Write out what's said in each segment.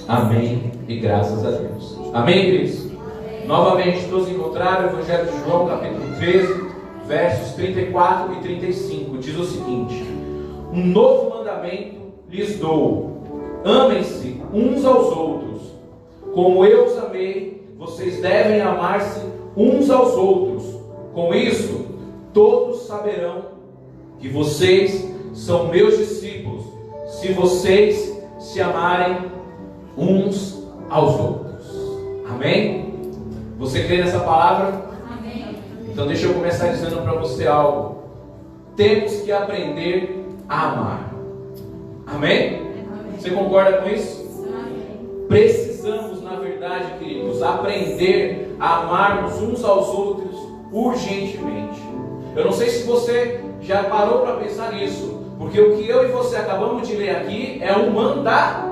Amém e graças a Deus. Amém, queridos? Amém. Novamente, todos encontraram o Evangelho de João, capítulo 13, versos 34 e 35. Diz o seguinte: um novo mandamento lhes dou: amem-se uns aos outros. Como eu os amei, vocês devem amar-se uns aos outros. Com isso, todos saberão que vocês são meus discípulos, se vocês se amarem uns aos outros. Amém? Você crê nessa palavra? Amém. Então deixa eu começar dizendo para você algo. Temos que aprender a amar. Amém? Amém. Você concorda com isso? Amém. Precisamos, na verdade, queridos, aprender a amarmos uns aos outros urgentemente. Eu não sei se você já parou para pensar nisso, porque o que eu e você acabamos de ler aqui é um mandamento.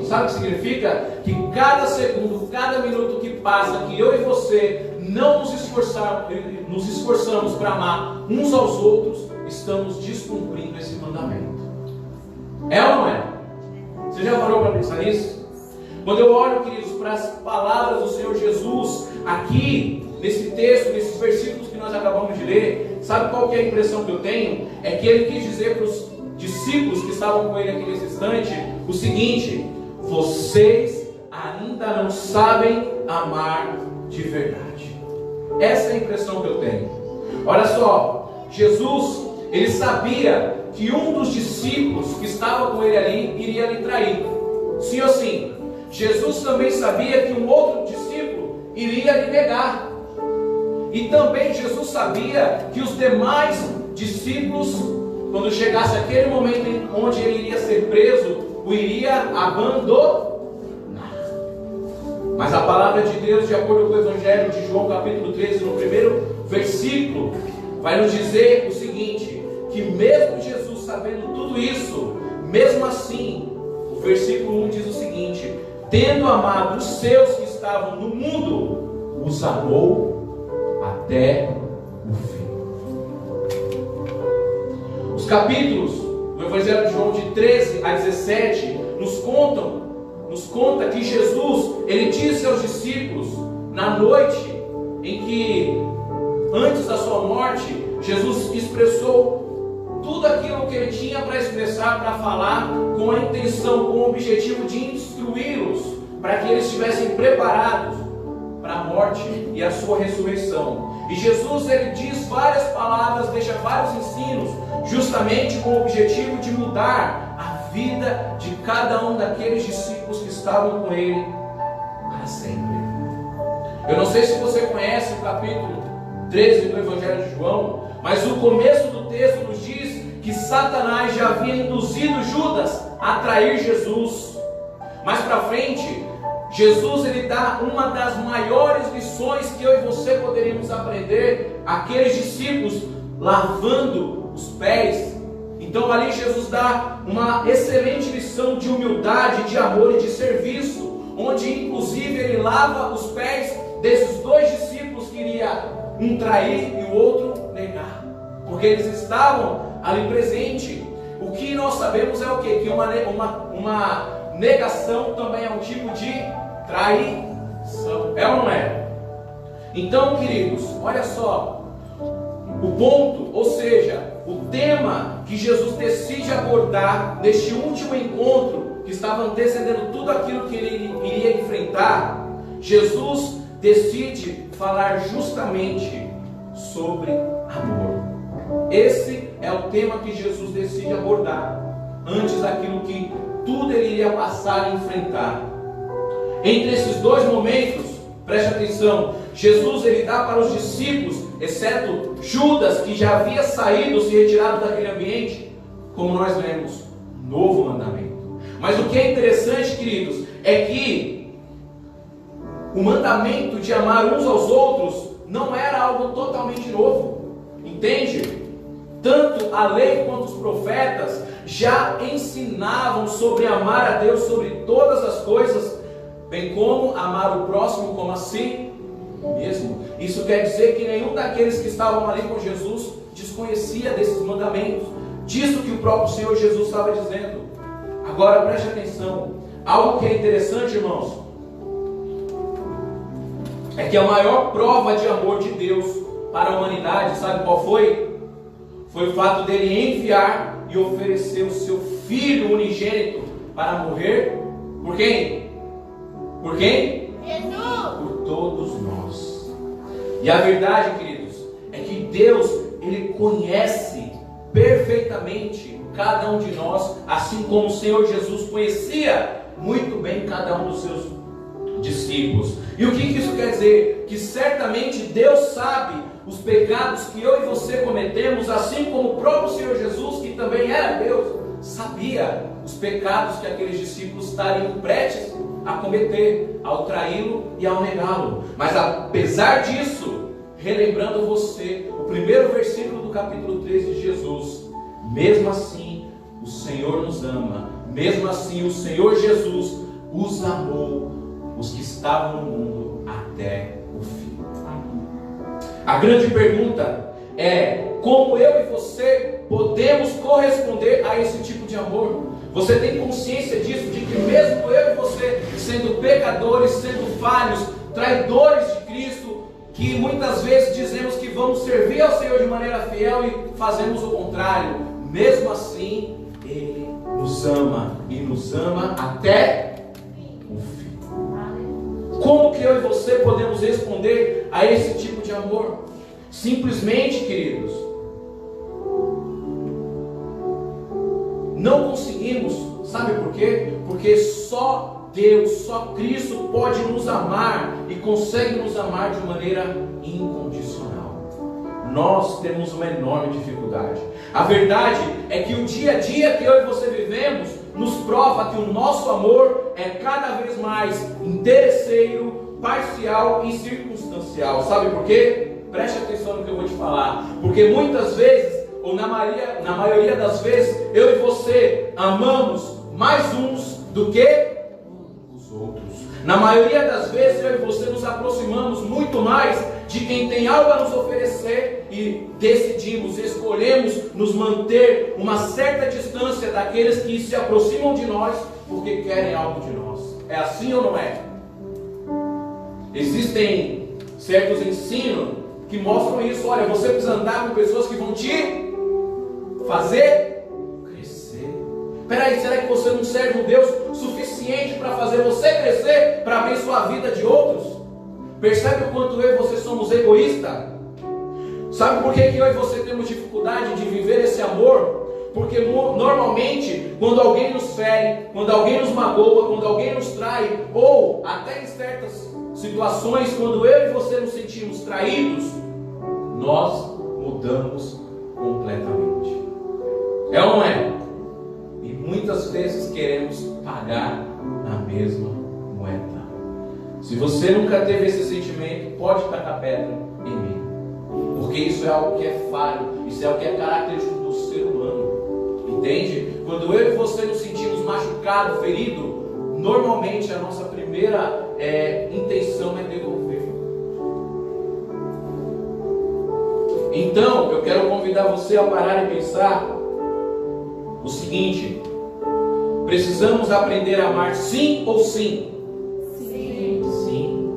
Sabe o que significa? Que cada segundo, cada minuto que passa, que eu e você não nos esforçamos para amar uns aos outros, estamos descumprindo esse mandamento. É ou não é? Você já parou para pensar nisso? Quando eu olho, queridos, para as palavras do Senhor Jesus aqui nesse texto, nesses versículos que nós acabamos de ler, sabe qual que é a impressão que eu tenho? É que ele quis dizer para os discípulos que estavam com ele aqui nesse instante o seguinte: vocês ainda não sabem amar de verdade. Essa é a impressão que eu tenho. Olha só, Jesus, ele sabia que um dos discípulos que estava com ele ali iria lhe trair. Sim ou sim? Jesus também sabia que um outro discípulo iria lhe negar. E também Jesus sabia que os demais discípulos, quando chegasse aquele momento onde ele iria ser preso, o iria abandonar. Mas a palavra de Deus, de acordo com o Evangelho de João, capítulo 13, no primeiro versículo, vai nos dizer o seguinte: que mesmo Jesus sabendo tudo isso, mesmo assim, o versículo 1 diz o seguinte: tendo amado os seus que estavam no mundo, os amou até o fim. Os capítulos do Evangelho de João de 13 a 17 nos conta que Jesus, ele disse aos discípulos, na noite em que, antes da sua morte, Jesus expressou tudo aquilo que ele tinha para expressar, para falar, com a intenção, com o objetivo de instruí-los, para que eles estivessem preparados para a morte e a sua ressurreição. E Jesus, ele diz várias palavras, deixa vários ensinos, justamente com o objetivo de mudar a vida de cada um daqueles discípulos que estavam com ele para sempre. Eu não sei se você conhece o capítulo 13 do Evangelho de João, mas o começo do texto nos diz que Satanás já havia induzido Judas a trair Jesus. Mais para frente, Jesus, ele dá uma das maiores lições que eu e você poderíamos aprender àqueles discípulos, lavando os pés. Então ali Jesus dá uma excelente lição de humildade, de amor e de serviço, onde inclusive ele lava os pés desses dois discípulos que iria um trair e o outro negar, porque eles estavam ali presentes. O que nós sabemos é o quê? Que uma negação também é um tipo de traição. É ou não é? Então, queridos, olha só o ponto, ou seja, o tema que Jesus decide abordar neste último encontro, que estava antecedendo tudo aquilo que ele iria enfrentar. Jesus decide falar justamente sobre amor. Esse é o tema que Jesus decide abordar, antes daquilo que tudo ele iria passar a enfrentar. Entre esses dois momentos, preste atenção, Jesus ele dá para os discípulos, exceto Judas, que já havia saído, se retirado daquele ambiente, como nós lemos, um novo mandamento. Mas o que é interessante, queridos, é que o mandamento de amar uns aos outros não era algo totalmente novo, entende? Tanto a lei quanto os profetas já ensinavam sobre amar a Deus sobre todas as coisas, bem como amar o próximo como a si mesmo. Isso quer dizer que nenhum daqueles que estavam ali com Jesus desconhecia desses mandamentos, disso que o próprio Senhor Jesus estava dizendo. Agora preste atenção, algo que é interessante, irmãos, é que a maior prova de amor de Deus para a humanidade, sabe qual foi? Foi o fato dele enviar e oferecer o seu Filho unigênito para morrer por quem? Por quem? Jesus! Por todos nós. E a verdade, queridos, é que Deus, Ele conhece perfeitamente cada um de nós, assim como o Senhor Jesus conhecia muito bem cada um dos seus discípulos. E o que isso quer dizer? Que certamente Deus sabe os pecados que eu e você cometemos, assim como o próprio Senhor Jesus, que também era Deus, sabia os pecados que aqueles discípulos estariam prestes a cometer, ao traí-lo e ao negá-lo. Mas apesar disso, relembrando você, o primeiro versículo do capítulo 13 de Jesus, mesmo assim o Senhor nos ama, mesmo assim o Senhor Jesus os amou, os que estavam no mundo até o fim. A grande pergunta é: como eu e você podemos corresponder a esse tipo de amor? Você tem consciência disso, de que mesmo eu e você, sendo pecadores, sendo falhos, traidores de Cristo, que muitas vezes dizemos que vamos servir ao Senhor de maneira fiel e fazemos o contrário, mesmo assim Ele nos ama e nos ama até o fim. Como que eu e você podemos responder a esse tipo de amor? Simplesmente, queridos, não conseguimos. Sabe por quê? Porque só Deus, só Cristo pode nos amar e consegue nos amar de maneira incondicional. Nós temos uma enorme dificuldade. A verdade é que o dia a dia que eu e você vivemos nos prova que o nosso amor é cada vez mais interesseiro, parcial e circunstancial. Sabe por quê? Preste atenção no que eu vou te falar. Porque muitas vezes, ou na maioria das vezes, eu e você amamos mais uns do que os outros. Na maioria das vezes, eu e você nos aproximamos muito mais de quem tem algo a nos oferecer e decidimos, escolhemos nos manter uma certa distância daqueles que se aproximam de nós porque querem algo de nós. É assim ou não é? Existem certos ensinos que mostram isso. Olha, você precisa andar com pessoas que vão te fazer crescer. Peraí, será que você não serve um Deus suficiente para fazer você crescer, para abençoar a vida de outros? Percebe o quanto eu e você somos egoístas? Sabe por que eu e você temos dificuldade de viver esse amor? Porque normalmente, quando alguém nos fere, quando alguém nos magoa, quando alguém nos trai, ou até em certas situações, quando eu e você nos sentimos traídos, nós mudamos completamente. É ou não é? E muitas vezes queremos pagar na mesma moeda. Se você nunca teve esse sentimento, pode tacar pedra em mim. Porque isso é algo que é falho, isso é algo que é característico do ser humano. Entende? Quando eu e você nos sentimos machucados, feridos, normalmente a nossa primeira intenção é devolver. Então, eu quero convidar você a parar e pensar o seguinte: precisamos aprender a amar sim ou sim? Sim. Sim.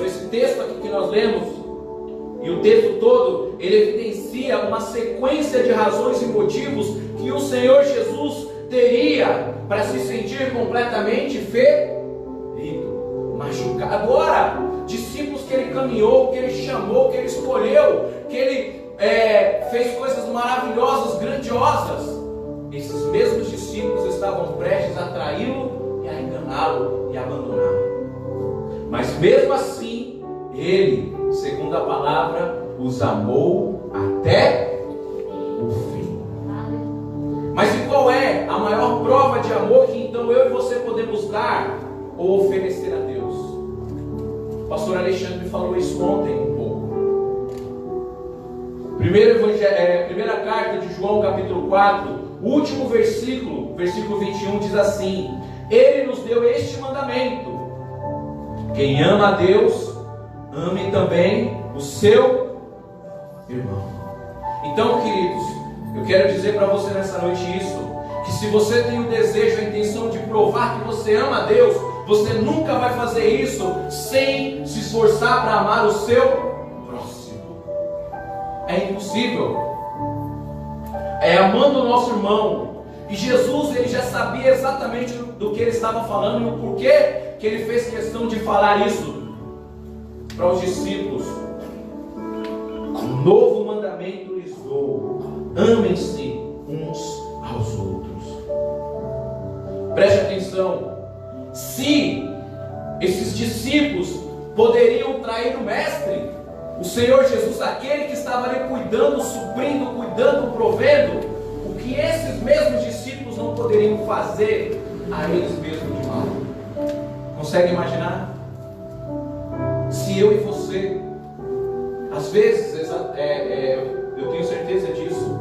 Esse texto aqui que nós lemos, e o texto todo, ele evidencia uma sequência de razões e motivos que o Senhor Jesus teria para se sentir completamente ferido, machucado. Agora, discípulos que ele caminhou, que ele chamou, que ele escolheu, que ele fez coisas maravilhosas, grandiosas, esses mesmos discípulos estavam prestes a traí-lo e a enganá-lo e abandoná-lo. Mas mesmo assim, ele, segundo a palavra, os amou até o fim. Mas e qual é a maior prova de amor que então eu e você podemos dar ou oferecer a Deus? O pastor Alexandre falou isso ontem um pouco. Primeira carta de João, capítulo 4, o último versículo 21, diz assim: Ele nos deu este mandamento: quem ama a Deus, ame também o seu irmão. Então, queridos, eu quero dizer para você nessa noite isso, que se você tem o desejo, a intenção de provar que você ama a Deus, você nunca vai fazer isso sem se esforçar para amar o seu próximo. É impossível. É amando o nosso irmão. E Jesus, ele já sabia exatamente do que ele estava falando e o porquê que ele fez questão de falar isso para os discípulos. Um novo mandamento lhes dou: amem-se uns aos outros. Preste atenção. Se esses discípulos poderiam trair o mestre, o Senhor Jesus, aquele que estava ali cuidando, suprindo, cuidando, provendo, o que esses mesmos discípulos não poderiam fazer a eles mesmos de mal? Consegue imaginar? Se eu e você, às vezes, eu tenho certeza disso,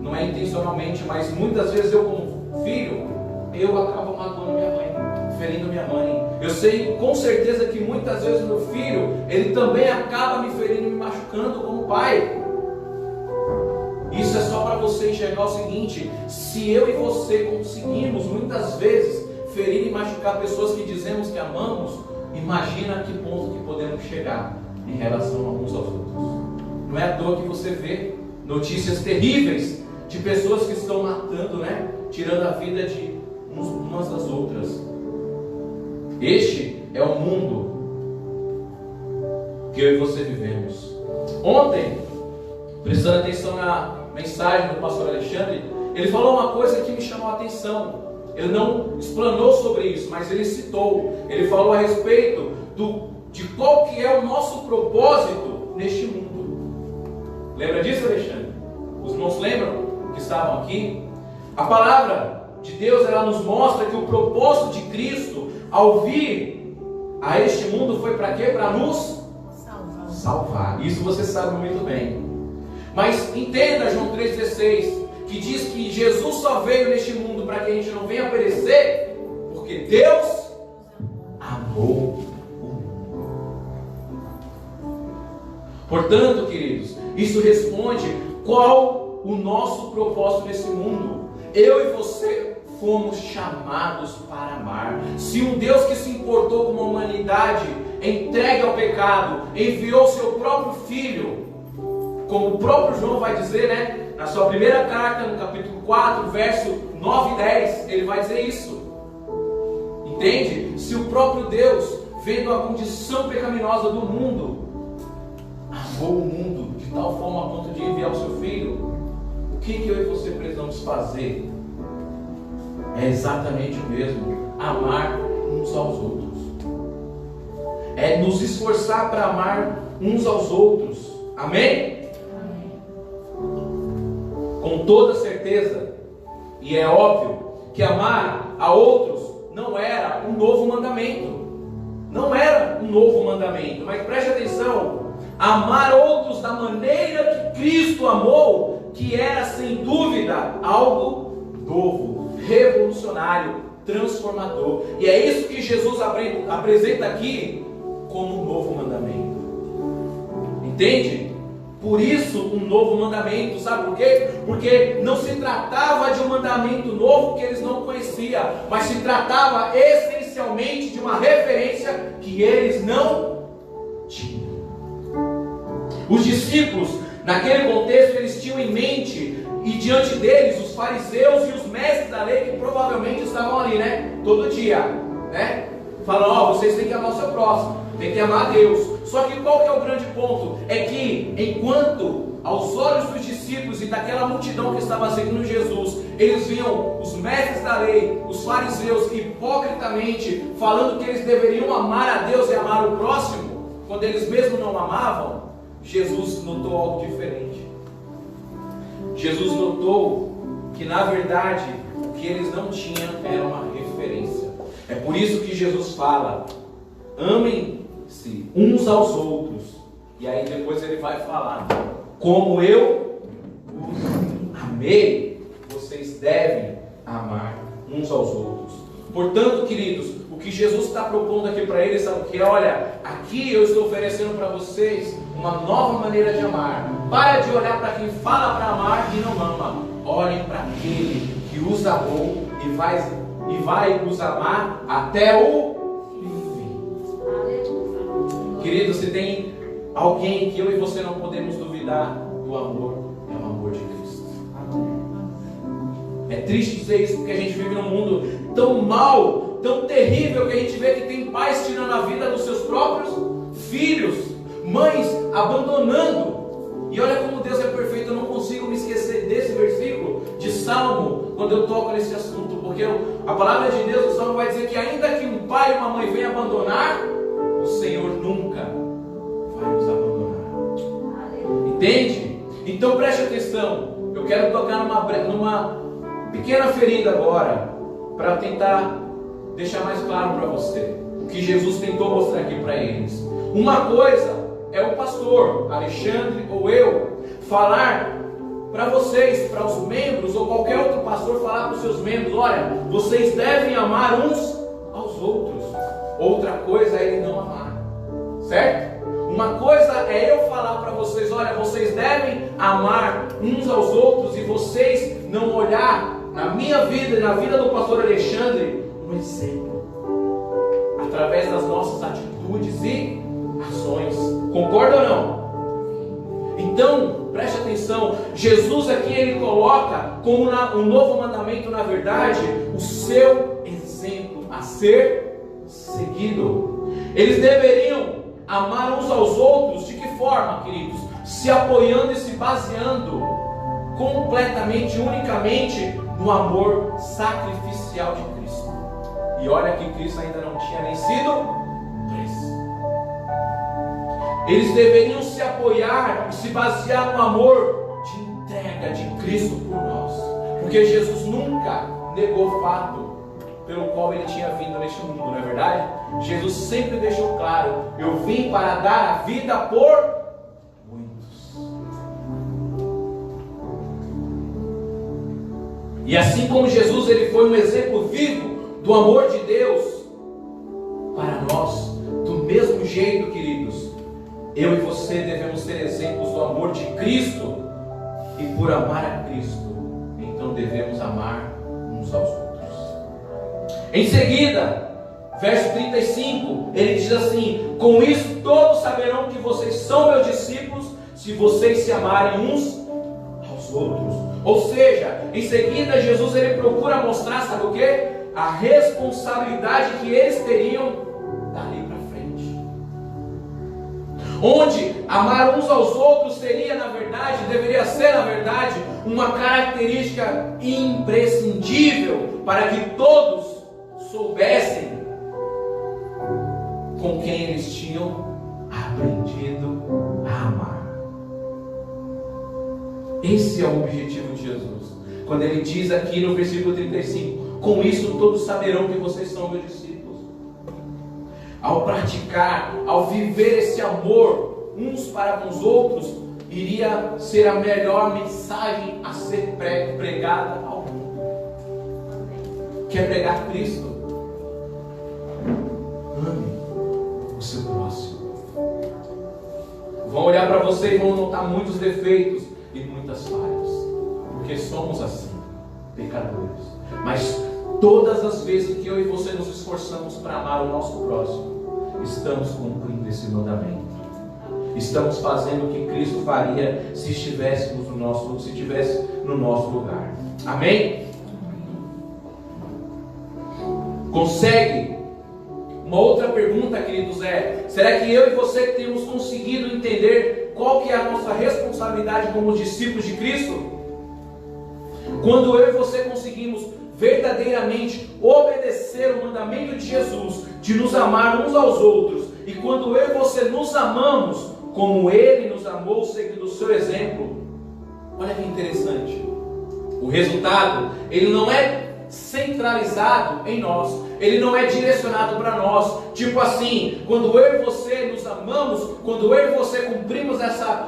não é intencionalmente, mas muitas vezes eu como filho, eu acabo magoando minha mãe, ferindo minha mãe. Eu sei com certeza que muitas vezes meu filho, ele também acaba me ferindo e me machucando como pai. Isso é só para você enxergar o seguinte: se eu e você conseguimos muitas vezes ferir e machucar pessoas que dizemos que amamos, imagina a que ponto que podemos chegar em relação a uns aos outros. Não é à toa que você vê notícias terríveis de pessoas que estão matando, né? Tirando a vida de umas das outras. Este é o mundo que eu e você vivemos. Ontem, prestando atenção na mensagem do pastor Alexandre, ele falou uma coisa que me chamou a atenção. Ele não explanou sobre isso, mas ele citou. Ele falou a respeito de qual que é o nosso propósito neste mundo. Lembra disso, Alexandre? Os irmãos lembram que estavam aqui? A palavra de Deus, ela nos mostra que o propósito de Cristo ao vir a este mundo foi para quê? Para nos salvar. Isso você sabe muito bem. Mas entenda João 3,16, que diz que Jesus só veio neste mundo para que a gente não venha perecer, porque Deus amou o mundo. Portanto, queridos, isso responde qual o nosso propósito nesse mundo. Eu e você fomos chamados para amar. Se um Deus que se importou com a humanidade, entregue ao pecado, enviou seu próprio Filho, como o próprio João vai dizer, né? Na sua primeira carta, no capítulo 4, verso 9 e 10, ele vai dizer isso. Entende? Se o próprio Deus, vendo a condição pecaminosa do mundo, amou o mundo de tal forma a ponto de enviar o seu Filho, o que eu e você precisamos fazer? É exatamente o mesmo: amar uns aos outros. É nos esforçar para amar uns aos outros. Amém? Com toda certeza, e é óbvio que amar a outros não era um novo mandamento. Não era um novo mandamento, mas preste atenção: amar outros da maneira que Cristo amou, que era sem dúvida algo novo, revolucionário, transformador. E é isso que Jesus apresenta aqui como um novo mandamento. Entende? Por isso, um novo mandamento. Sabe por quê? Porque não se tratava de um mandamento novo que eles não conheciam, mas se tratava essencialmente de uma referência que eles não tinham. Os discípulos, naquele contexto, eles tinham em mente, e diante deles, os fariseus e os mestres da lei, que provavelmente estavam ali, né? Todo dia, né? Falando: vocês têm que amar o seu próximo, tem que amar a Deus. Só que qual que é o grande ponto? É que enquanto aos olhos dos discípulos e daquela multidão que estava seguindo Jesus, eles viam os mestres da lei, os fariseus, hipocritamente falando que eles deveriam amar a Deus e amar o próximo, quando eles mesmos não amavam, Jesus notou algo diferente. Jesus notou que na verdade o que eles não tinham era uma referência. É por isso que Jesus fala: amem-se uns aos outros. E aí depois ele vai falar: como eu os amei, vocês devem amar uns aos outros. Portanto, queridos, o que Jesus está propondo aqui para eles, sabe o que? Olha, aqui eu estou oferecendo para vocês uma nova maneira de amar. Para de olhar para quem fala para amar e não ama. Olhem para aquele que que os amou e vai os amar até o fim. Querido, se tem alguém que eu e você não podemos duvidar do amor, é o amor de Cristo. É triste dizer isso, porque a gente vive num mundo tão mau, tão terrível, que a gente vê que tem pais tirando a vida dos seus próprios filhos, mães abandonando. E olha como Deus é perfeito. Eu não consigo me esquecer desse versículo de Salmo quando eu toco nesse assunto, porque a palavra de Deus, o Salmo vai dizer que ainda que um pai e uma mãe venham abandonar, o Senhor nunca vai nos abandonar. Entende? Então preste atenção. Eu quero tocar numa pequena ferida agora, para tentar deixar mais claro para você o que Jesus tentou mostrar aqui para eles. Uma coisa é o pastor Alexandre ou eu falar para vocês, para os membros, ou qualquer outro pastor falar para os seus membros: olha, vocês devem amar uns aos outros. Outra coisa é ele não amar, certo? Uma coisa é eu falar para vocês: olha, vocês devem amar uns aos outros, e vocês não olhar na minha vida e na vida do pastor Alexandre um exemplo, através das nossas atitudes e ações. Concorda ou não? Então, preste atenção. Jesus aqui, ele coloca como um novo mandamento, na verdade, o seu exemplo a ser seguido. Eles deveriam amar uns aos outros. De que forma, queridos? Se apoiando e se baseando completamente, unicamente no amor sacrificial de Cristo. E olha que Cristo ainda não tinha nem sido preso. Eles deveriam se apoiar e se basear no amor de entrega de Cristo por nós, porque Jesus nunca negou o fato pelo qual ele tinha vindo neste mundo, não é verdade? Jesus sempre deixou claro: eu vim para dar a vida por muitos. E assim como Jesus, ele foi um exemplo vivo do amor de Deus para nós, do mesmo jeito, queridos, eu e você devemos ser exemplos do amor de Cristo. E por amar a Cristo, então devemos amar uns aos outros. Em seguida, verso 35, ele diz assim: com isso todos saberão que vocês são meus discípulos, se vocês se amarem uns aos outros. Ou seja, em seguida Jesus, ele procura mostrar, sabe o que? A responsabilidade que eles teriam dali para frente. Onde amar uns aos outros seria, na verdade, deveria ser, na verdade, uma característica imprescindível para que todos soubessem com quem eles tinham aprendido a amar. Esse é o objetivo de Jesus. Quando ele diz aqui no versículo 35: com isso todos saberão que vocês são meus discípulos. Ao praticar, ao viver esse amor uns para com os outros, iria ser a melhor mensagem a ser pregada ao mundo. Quer pregar Cristo? Ame o seu próximo. Vão olhar para você e vão notar muitos defeitos e muitas falhas, porque somos assim, pecadores. Mas todas as vezes que eu e você nos esforçamos para amar o nosso próximo, estamos cumprindo esse mandamento. Estamos fazendo o que Cristo faria se estivesse no nosso lugar. Amém? Consegue? Uma outra pergunta, queridos, será que eu e você temos conseguido entender qual que é a nossa responsabilidade como discípulos de Cristo? Quando eu e você conseguimos verdadeiramente obedecer o mandamento de Jesus, de nos amar uns aos outros, e quando eu e você nos amamos como Ele nos amou, seguindo o seu exemplo, olha que interessante, o resultado, ele não é centralizado em nós, ele não é direcionado para nós, tipo assim, quando eu e você nos amamos, quando eu e você cumprimos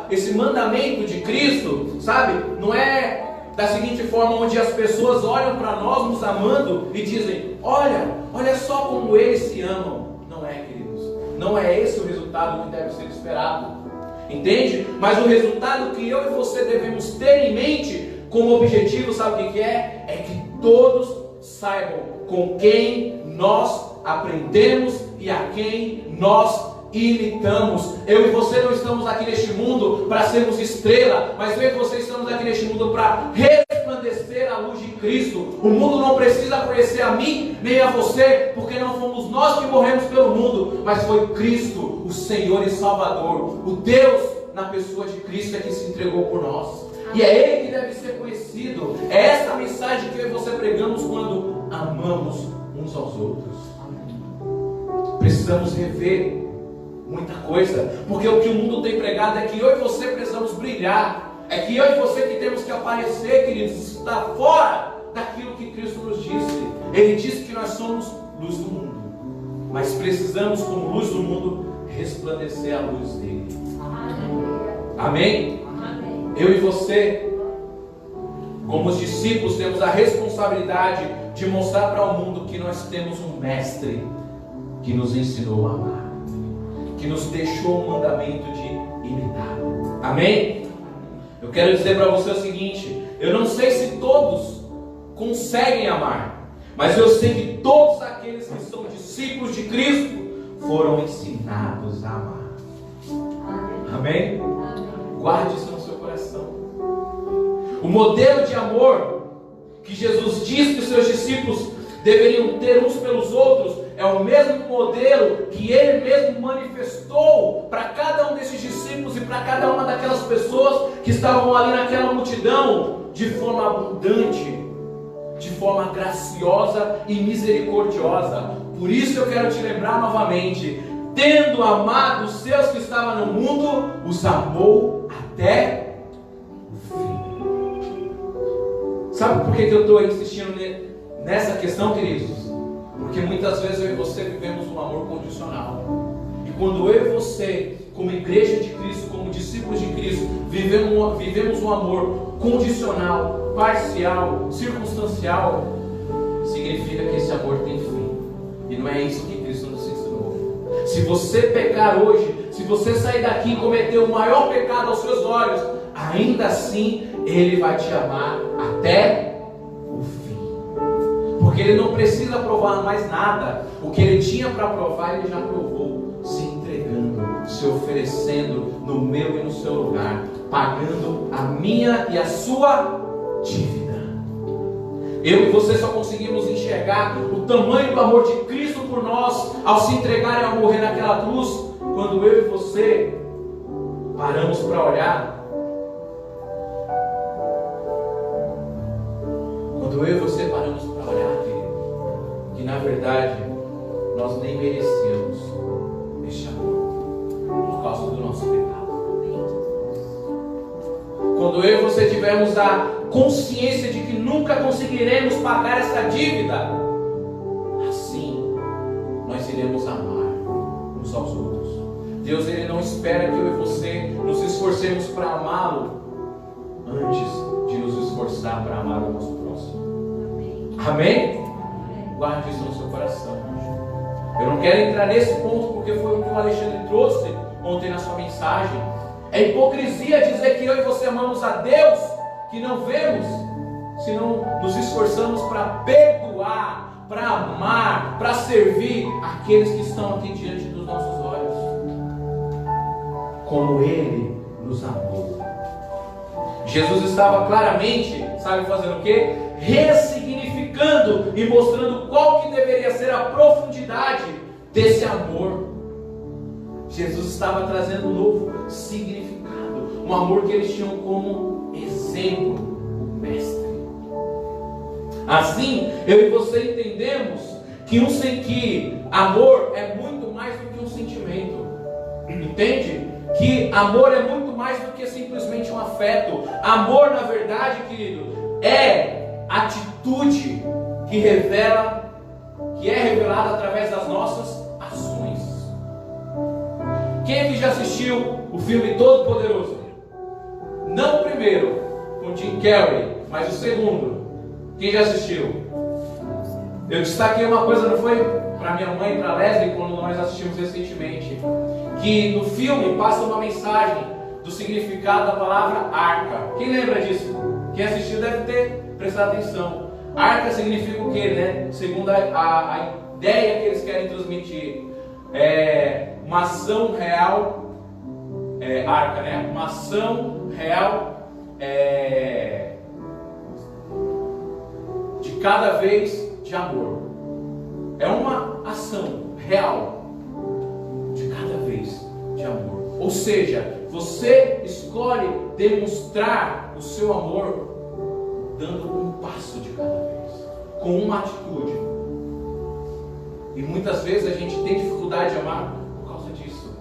esse mandamento de Cristo, sabe, não é da seguinte forma, onde as pessoas olham para nós nos amando e dizem: olha só como eles se amam. Não é, queridos, não é esse o resultado que deve ser esperado, entende? Mas o resultado que eu e você devemos ter em mente como objetivo, sabe o que é? É que todos saibam com quem nós aprendemos e a quem nós imitamos. Eu e você não estamos aqui neste mundo para sermos estrela, mas eu e você estamos aqui neste mundo para resplandecer a luz de Cristo. O mundo não precisa conhecer a mim nem a você, porque não fomos nós que morremos pelo mundo, mas foi Cristo, o Senhor e Salvador, o Deus na pessoa de Cristo é que se entregou por nós. E é Ele que deve ser conhecido. É essa mensagem que eu e você pregamos quando amamos uns aos outros. Precisamos rever muita coisa, porque o que o mundo tem pregado é que eu e você precisamos brilhar, é que eu e você que temos que aparecer, queridos, está fora daquilo que Cristo nos disse. Ele disse que nós somos luz do mundo, mas precisamos, como luz do mundo, resplandecer a luz dele. Amém? Amém? Eu e você, como os discípulos, temos a responsabilidade de mostrar para o mundo que nós temos um mestre que nos ensinou a amar, que nos deixou um mandamento de imitar. Amém? Eu quero dizer para você o seguinte: eu não sei se todos conseguem amar, mas eu sei que todos aqueles que são discípulos de Cristo foram ensinados a amar. Amém? Guarde isso no seu coração. O modelo de amor que Jesus disse que os seus discípulos deveriam ter uns pelos outros é o mesmo modelo que Ele mesmo manifestou para cada um desses discípulos e para cada uma daquelas pessoas que estavam ali naquela multidão, de forma abundante, de forma graciosa e misericordiosa. Por isso eu quero te lembrar novamente: tendo amado os seus que estavam no mundo, os amou até o fim. Sabe por que eu estou insistindo nessa questão, queridos? Porque muitas vezes eu e você vivemos um amor condicional. E quando eu e você, como igreja de Cristo, como discípulos de Cristo, vivemos um amor condicional, parcial, circunstancial, significa que esse amor tem fim. E não é isso que Cristo nos ensinou. Se você pecar hoje, se você sair daqui e cometer o maior pecado aos seus olhos, ainda assim Ele vai te amar até o fim. Porque Ele não precisa provar mais nada. O que Ele tinha para provar, Ele já provou, se entregando, se oferecendo no meu e no seu lugar, pagando a minha e a sua dívida. Eu e você só conseguimos enxergar o tamanho do amor de Cristo por nós ao se entregar e ao morrer naquela cruz, quando eu e você paramos para olhar. Quando eu e você paramos para olhar, querido, que na verdade nós nem merecíamos este amor por causa do nosso pecado. Quando eu e você tivermos a consciência de que nunca conseguiremos pagar essa dívida, assim nós iremos amar uns aos outros. Deus, Ele não espera que eu e você nos esforcemos para amá-lo antes de nos esforçar para amar o nosso próximo. Amém? Guarde isso no seu coração. Eu não quero entrar nesse ponto porque foi o que o Alexandre trouxe ontem na sua mensagem. É hipocrisia dizer que eu e você amamos a Deus, que não vemos, se não nos esforçamos para perdoar, para amar, para servir aqueles que estão aqui diante dos nossos olhos, como Ele nos amou. Jesus estava claramente, sabe, fazendo o quê? Ressignificando e mostrando qual que deveria ser a profundidade desse amor. Jesus estava trazendo um novo significado, um amor que eles tinham como exemplo, o mestre. Assim, eu e você entendemos que amor é muito mais do que um sentimento. Entende? Que amor é muito mais do que simplesmente um afeto. Amor, na verdade, querido, é atitude que é revelada através das nossas ações. Quem aqui já assistiu o filme Todo Poderoso? Não o primeiro, com Jim Carrey, mas o segundo. Quem já assistiu? Eu destaquei uma coisa, não foi? Para minha mãe e para a Leslie, quando nós assistimos recentemente, que no filme passa uma mensagem do significado da palavra arca. Quem lembra disso? Quem assistiu deve ter prestado atenção. Arca significa o quê, né? Segundo a ideia que eles querem transmitir, uma ação real, arca, né? Uma ação real de cada vez de amor. É uma ação real de cada vez de amor. Ou seja, você escolhe demonstrar o seu amor dando um passo de cada vez, com uma atitude. E muitas vezes a gente tem dificuldade de amar por causa disso,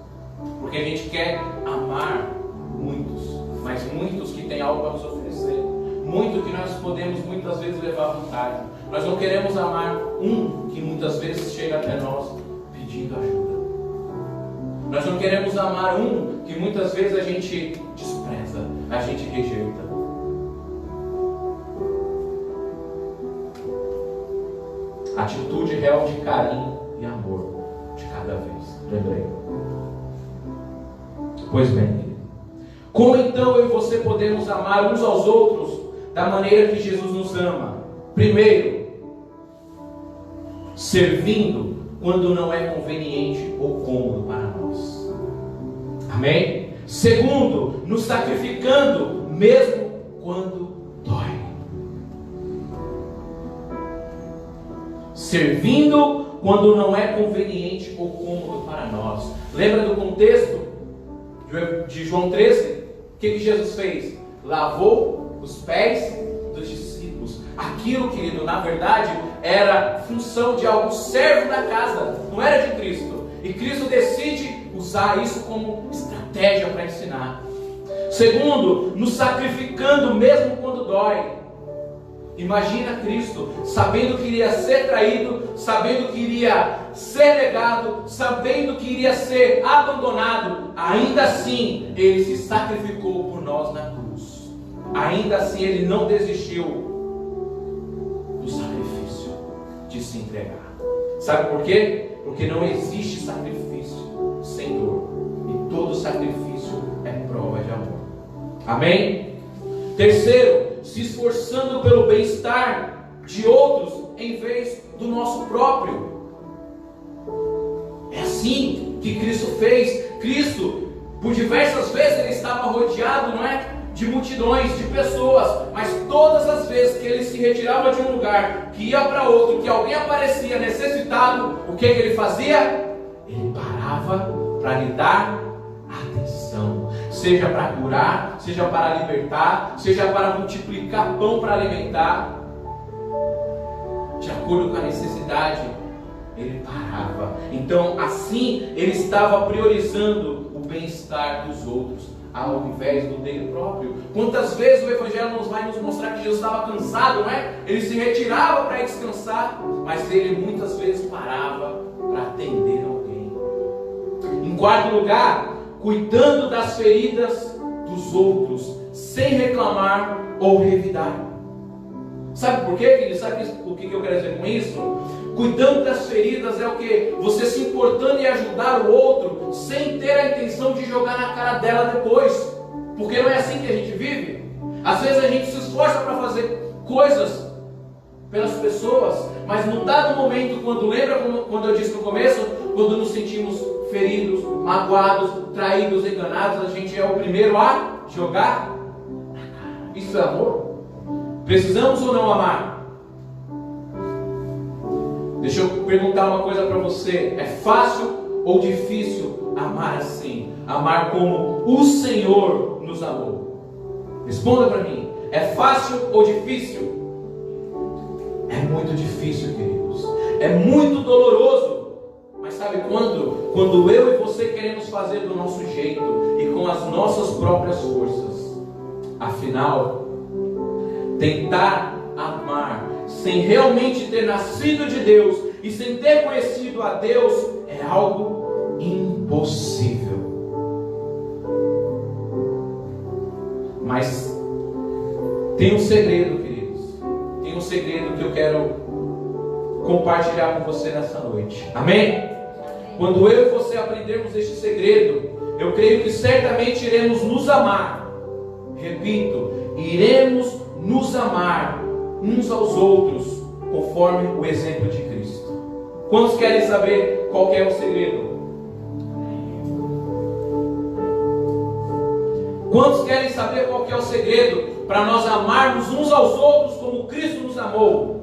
porque a gente quer amar muitos, mas muitos que têm algo a nos oferecer, muito que nós podemos muitas vezes levar vantagem. Nós não queremos amar um que muitas vezes chega até nós pedindo ajuda. Nós não queremos amar um que muitas vezes a gente despreza, a gente rejeita. Atitude real de carinho e amor de cada vez. Lembrei. Pois bem, como então eu e você podemos amar uns aos outros da maneira que Jesus nos ama? Primeiro, servindo quando não é conveniente ou cômodo para nós. Amém? Segundo, nos sacrificando mesmo quando dói. Servindo quando não é conveniente ou cômodo para nós. Lembra do contexto de João 13? O que Jesus fez? Lavou os pés dos discípulos. Aquilo, querido, na verdade, era função de algum servo da casa, não era de Cristo. E Cristo decide usar isso como estratégia para ensinar. Segundo, nos sacrificando mesmo quando dói. Imagina Cristo sabendo que iria ser traído, sabendo que iria ser negado, sabendo que iria ser abandonado. Ainda assim, Ele se sacrificou por nós na cruz. Ainda assim, Ele não desistiu do sacrifício de se entregar. Sabe por quê? Porque não existe sacrifício sem dor. E todo sacrifício é prova de amor. Amém? Terceiro, se esforçando pelo bem-estar de outros em vez do nosso próprio. É assim que Cristo fez. Cristo, por diversas vezes, Ele estava rodeado, não é, de multidões, de pessoas, mas todas as vezes que Ele se retirava de um lugar, que ia para outro, que alguém aparecia necessitado, o que Ele fazia? Ele parava para lhe dar atenção, seja para curar, seja para libertar, seja para multiplicar pão para alimentar, de acordo com a necessidade. Ele parava. Então, assim, Ele estava priorizando o bem-estar dos outros ao invés do dele próprio. Quantas vezes o Evangelho vai nos mostrar que Jesus estava cansado, não é? Ele se retirava para descansar, mas Ele muitas vezes parava para atender alguém. Em quarto lugar, cuidando das feridas dos outros, sem reclamar ou revidar. Sabe por quê, querido? Sabe o que eu quero dizer com isso? Cuidando das feridas é o que? Você se importando em ajudar o outro, sem ter a intenção de jogar na cara dela depois. Porque não é assim que a gente vive. Às vezes a gente se esforça para fazer coisas pelas pessoas, mas num dado momento, quando eu disse no começo, quando nos sentimos feridos, magoados, traídos, enganados, a gente é o primeiro a jogar na cara. Isso é amor? Precisamos ou não amar? Deixa eu perguntar uma coisa para você. É fácil ou difícil amar assim? Amar como o Senhor nos amou? Responda para mim. É fácil ou difícil? É muito difícil, queridos. É muito doloroso. Mas sabe quando? Quando eu e você queremos fazer do nosso jeito e com as nossas próprias forças. Afinal, tentar amar sem realmente ter nascido de Deus e sem ter conhecido a Deus é algo impossível. Mas tem um segredo, queridos. Tem um segredo que eu quero compartilhar com você nessa noite. Amém? Quando eu e você aprendermos este segredo, eu creio que certamente iremos nos amar. Repito, iremos nos amar uns aos outros, conforme o exemplo de Cristo. Quantos querem saber qual que é o segredo? Quantos querem saber qual que é o segredo para nós amarmos uns aos outros como Cristo nos amou?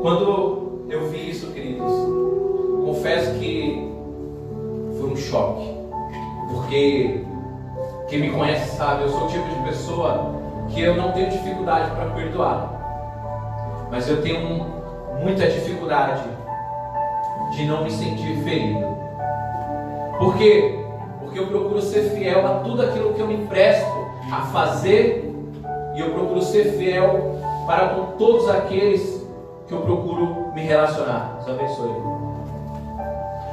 Quando eu vi isso, queridos, confesso que foi um choque. Porque quem me conhece sabe, eu sou o tipo de pessoa que eu não tenho dificuldade para perdoar. Mas eu tenho muita dificuldade de não me sentir ferido. Por quê? Porque eu procuro ser fiel a tudo aquilo que eu me presto a fazer, e eu procuro ser fiel para com todos aqueles que eu procuro me relacionar. Deus abençoe.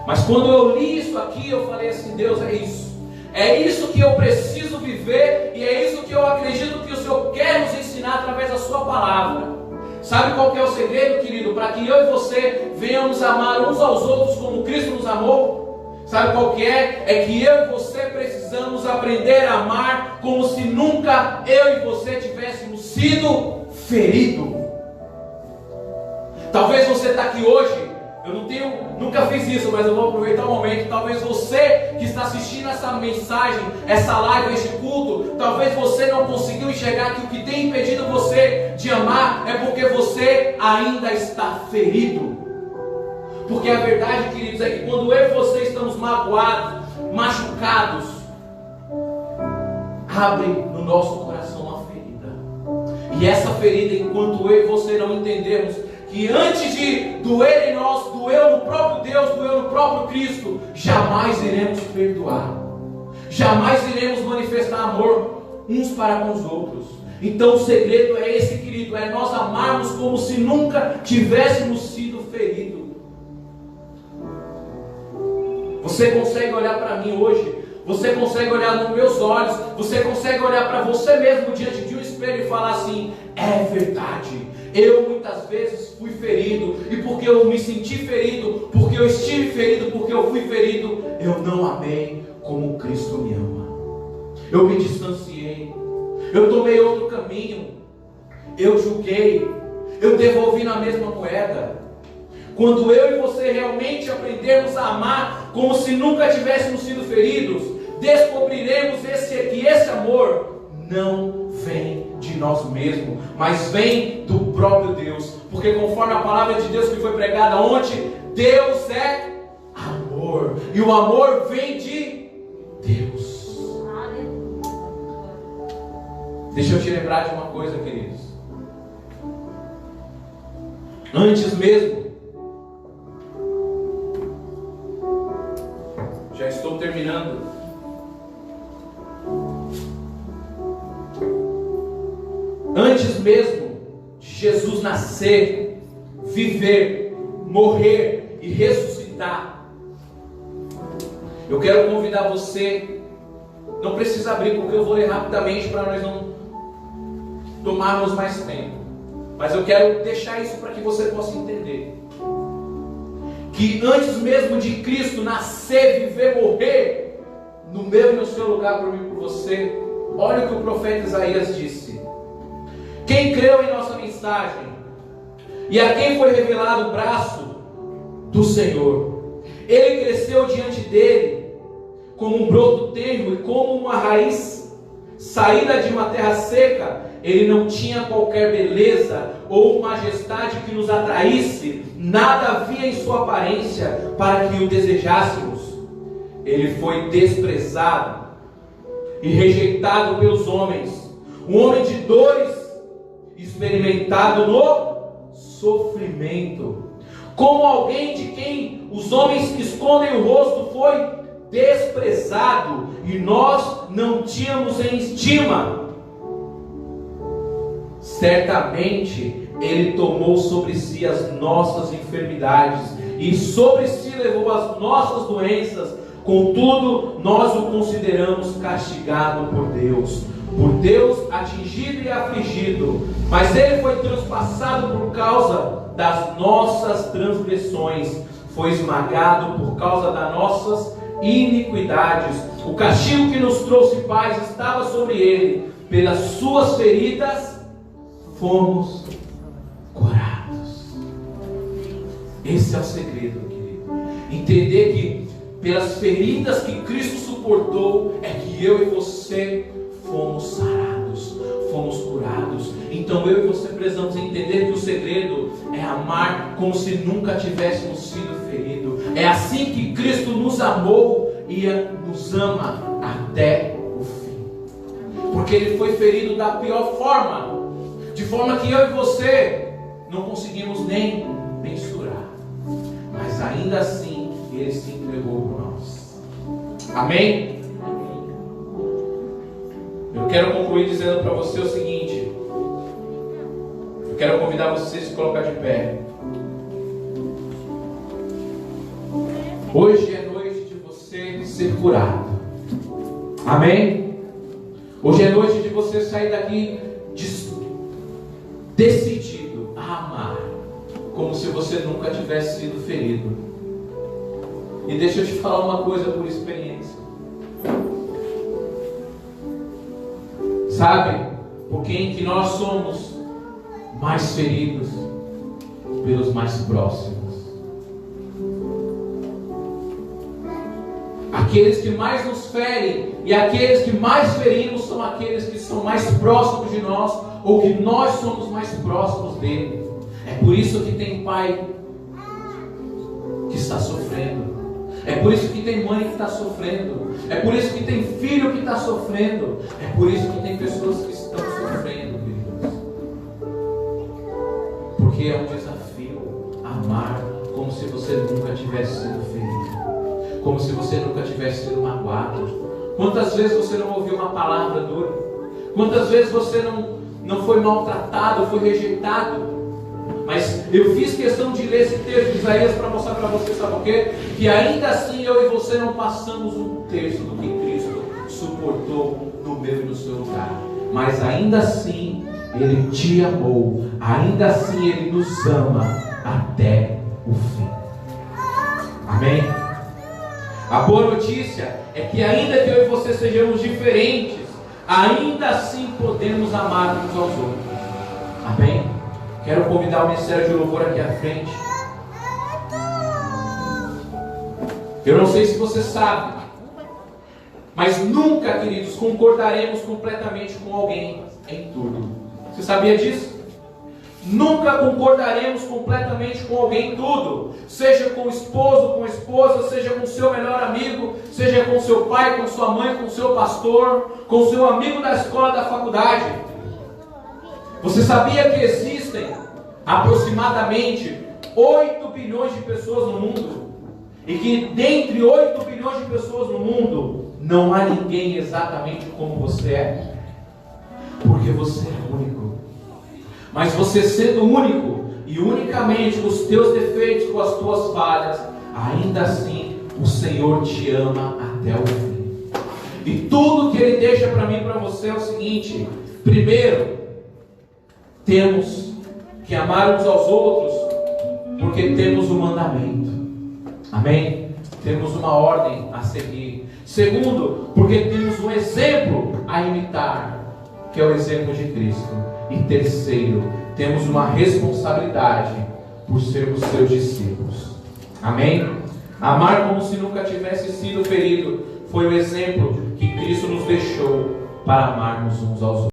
Mas quando eu li isso aqui, eu falei assim: Deus, é isso. É isso que eu preciso viver, e é isso que eu acredito que o Senhor quer nos ensinar através da sua palavra. Sabe qual que é o segredo, querido? Para que eu e você venhamos amar uns aos outros como Cristo nos amou. Sabe qual que é? É que eu e você precisamos aprender a amar como se nunca eu e você tivéssemos sido feridos. Talvez você está aqui hoje, nunca fiz isso, mas eu vou aproveitar o momento. Talvez você que está assistindo essa mensagem, essa live, este culto, talvez você não conseguiu enxergar que o que tem impedido você de amar é porque você ainda está ferido. Porque a verdade, queridos, é que quando eu e você estamos magoados, machucados, abre no nosso coração uma ferida. E essa ferida, enquanto eu e você não entendemos que antes de doer em nós, doeu no próprio Deus, doeu no próprio Cristo, jamais iremos perdoar. Jamais iremos manifestar amor uns para com os outros. Então o segredo é esse, querido, é nós amarmos como se nunca tivéssemos sido feridos. Você consegue olhar para mim hoje? Você consegue olhar nos meus olhos? Você consegue olhar para você mesmo diante de um espelho e falar assim: é verdade, eu muitas vezes fui ferido, e porque eu me senti ferido, porque eu estive ferido, porque eu fui ferido, eu não amei como Cristo me ama. Eu me distanciei, eu tomei outro caminho, eu julguei, eu devolvi na mesma moeda. Quando eu e você realmente aprendermos a amar como se nunca tivéssemos sido feridos, descobriremos que esse amor não vem de nós mesmos, mas vem do próprio Deus. Porque conforme a palavra de Deus que foi pregada ontem, Deus é amor, e o amor vem de Deus. Deixa eu te lembrar de uma coisa, queridos. Antes mesmo, já estou terminando. Antes mesmo de Jesus nascer, viver, morrer e ressuscitar, eu quero convidar você. Não precisa abrir, porque eu vou ler rapidamente para nós não tomarmos mais tempo. Mas eu quero deixar isso para que você possa entender que antes mesmo de Cristo nascer, viver, morrer no meu e no seu lugar por mim e por você, olha o que o profeta Isaías disse: quem creu em nossa mensagem e a quem foi revelado o braço do Senhor, ele cresceu diante dele como um broto tenro e como uma raiz saída de uma terra seca. Ele não tinha qualquer beleza ou majestade que nos atraísse, nada havia em sua aparência para que o desejássemos. Ele foi desprezado e rejeitado pelos homens, um homem de dores, experimentado no sofrimento, como alguém de quem os homens escondem o rosto. Foi desprezado e nós não tínhamos em estima. Certamente ele tomou sobre si as nossas enfermidades e sobre si levou as nossas doenças. Contudo, nós o consideramos castigado por Deus atingido e afligido. Mas ele foi transpassado por causa das nossas transgressões, foi esmagado por causa das nossas iniquidades. O castigo que nos trouxe paz estava sobre ele, pelas suas feridas fomos curados. Esse é o segredo, querido. Entender que pelas feridas que Cristo suportou, é que eu e você fomos sarados, fomos curados. Então eu e você precisamos entender que o segredo é amar como se nunca tivéssemos sido feridos. É assim que Cristo nos amou e nos ama até o fim. Porque Ele foi ferido da pior forma, de forma que eu e você não conseguimos nem mensurar. Mas ainda assim Ele se entregou por nós. Amém? Eu quero concluir dizendo para você o seguinte. Eu quero convidar você a se colocar de pé. Hoje é noite de você ser curado. Amém? Hoje é noite de você sair daqui decidido a amar, como se você nunca tivesse sido ferido. E deixa eu te falar uma coisa por experiência. Sabe por quem que nós somos mais feridos? Pelos mais próximos. Aqueles que mais nos ferem e aqueles que mais ferimos são aqueles que são mais próximos de nós, ou que nós somos mais próximos dele. É por isso que tem pai que está sofrendo. É por isso que tem mãe que está sofrendo. É por isso que tem filho que está sofrendo. É por isso que tem pessoas que estão sofrendo, queridos. Porque é um desafio amar como se você nunca tivesse sido ferido, como se você nunca tivesse sido magoado. Quantas vezes você não ouviu uma palavra dura? Quantas vezes você não foi maltratado, foi rejeitado? Mas eu fiz questão de ler esse texto de Isaías para mostrar para você, sabe o quê? Que ainda assim eu e você não passamos um terço do que Cristo suportou no meu e no seu lugar. Mas ainda assim Ele te amou, ainda assim Ele nos ama até o fim. Amém? A boa notícia é que ainda que eu e você sejamos diferentes, ainda assim podemos amar uns aos outros. Amém? Quero convidar o Ministério de Louvor aqui à frente. Eu não sei se você sabe, mas nunca, queridos, concordaremos completamente com alguém em tudo. Você sabia disso? Nunca concordaremos completamente com alguém em tudo. Seja com o esposo, com a esposa, seja com o seu melhor amigo, seja com seu pai, com sua mãe, com seu pastor, com seu amigo da escola, da faculdade. Você sabia que existem aproximadamente 8 bilhões de pessoas no mundo? E que dentre 8 bilhões de pessoas no mundo, não há ninguém exatamente como você é? Porque você é único. Mas você sendo único, e unicamente com os teus defeitos, com as tuas falhas, ainda assim o Senhor te ama até o fim. E tudo que Ele deixa para mim e para você é o seguinte: primeiro, temos que amar uns aos outros, porque temos um mandamento. Amém? Temos uma ordem a seguir. Segundo, porque temos um exemplo a imitar, que é o exemplo de Cristo. E terceiro, temos uma responsabilidade por sermos seus discípulos. Amém? Amar como se nunca tivesse sido ferido foi o exemplo que Cristo nos deixou para amarmos uns aos outros.